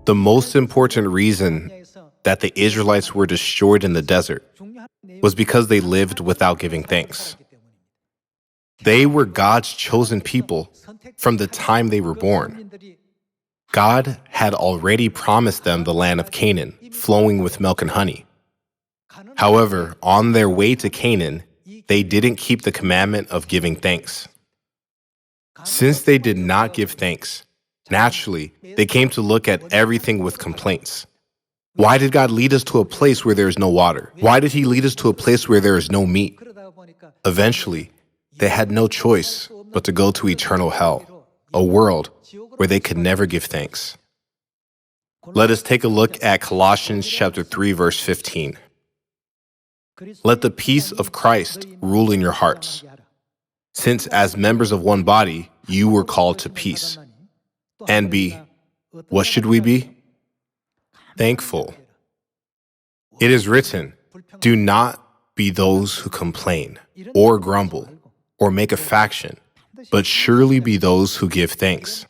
The most important reason that the Israelites were destroyed in the desert was because they lived without giving thanks. They were God's chosen people from the time they were born. God had already promised them the land of Canaan, flowing with milk and honey. However, on their way to Canaan, they didn't keep the commandment of giving thanks. Since they did not give thanks, naturally, they came to look at everything with complaints. Why did God lead us to a place where there is no water? Why did He lead us to a place where there is no meat? Eventually, they had no choice but to go to eternal hell, a world where they could never give thanks. Let us take a look at Colossians chapter 3, verse 15. Let the peace of Christ rule in your hearts, since as members of one body, you were called to peace. And be, what should we be? Thankful. It is written, do not be those who complain, or grumble, or make a faction, but surely be those who give thanks.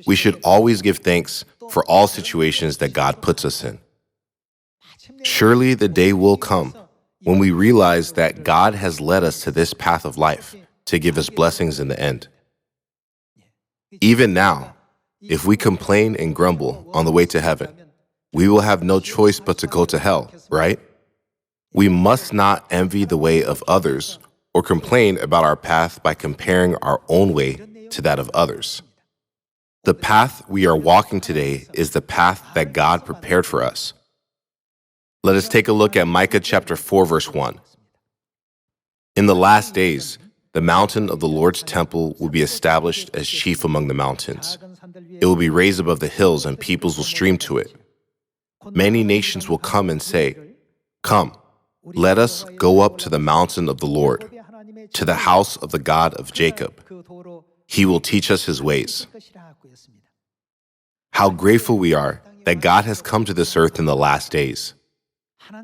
We should always give thanks for all situations that God puts us in. Surely the day will come when we realize that God has led us to this path of life to give us blessings in the end. Even now, if we complain and grumble on the way to heaven, we will have no choice but to go to hell, right? We must not envy the way of others or complain about our path by comparing our own way to that of others. The path we are walking today is the path that God prepared for us. Let us take a look at Micah chapter 4, verse 1. In the last days, the mountain of the Lord's temple will be established as chief among the mountains. It will be raised above the hills, and peoples will stream to it. Many nations will come and say, come, let us go up to the mountain of the Lord, to the house of the God of Jacob. He will teach us His ways. How grateful we are that God has come to this earth in the last days.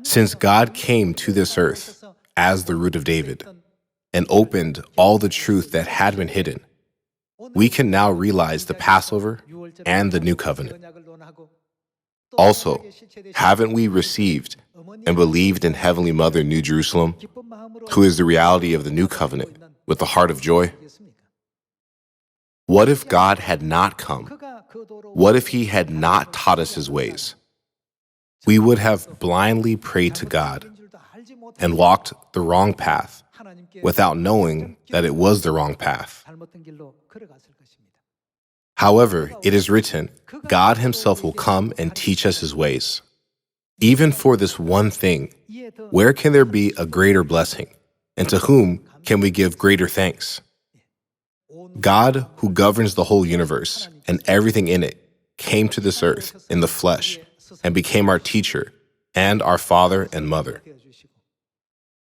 Since God came to this earth as the root of David and opened all the truth that had been hidden, we can now realize the Passover and the New Covenant. Also, haven't we received and believed in Heavenly Mother, New Jerusalem, who is the reality of the New Covenant, with a heart of joy? What if God had not come? What if He had not taught us His ways? We would have blindly prayed to God and walked the wrong path without knowing that it was the wrong path. However, it is written, God Himself will come and teach us His ways. Even for this one thing, where can there be a greater blessing? And to whom can we give greater thanks? God, who governs the whole universe and everything in it, came to this earth in the flesh and became our teacher and our father and mother.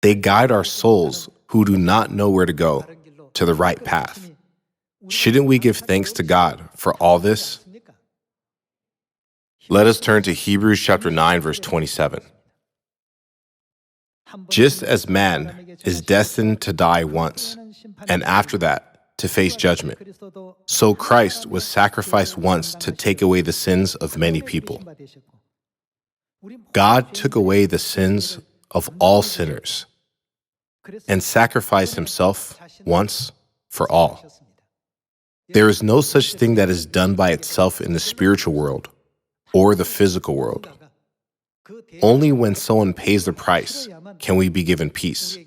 They guide our souls who do not know where to go to the right path. Shouldn't we give thanks to God for all this? Let us turn to Hebrews chapter 9, verse 27. Just as man is destined to die once, and after that, to face judgment, so Christ was sacrificed once to take away the sins of many people. God took away the sins of all sinners and sacrificed Himself once for all. There is no such thing that is done by itself in the spiritual world or the physical world. Only when someone pays the price can we be given peace,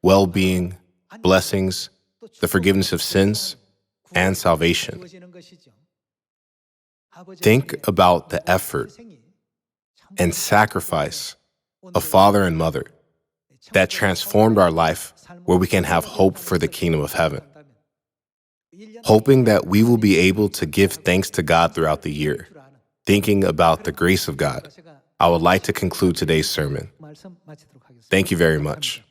well-being, blessings, the forgiveness of sins, and salvation. Think about the effort and sacrifice of father and mother that transformed our life where we can have hope for the kingdom of heaven. Hoping that we will be able to give thanks to God throughout the year, thinking about the grace of God, I would like to conclude today's sermon. Thank you very much.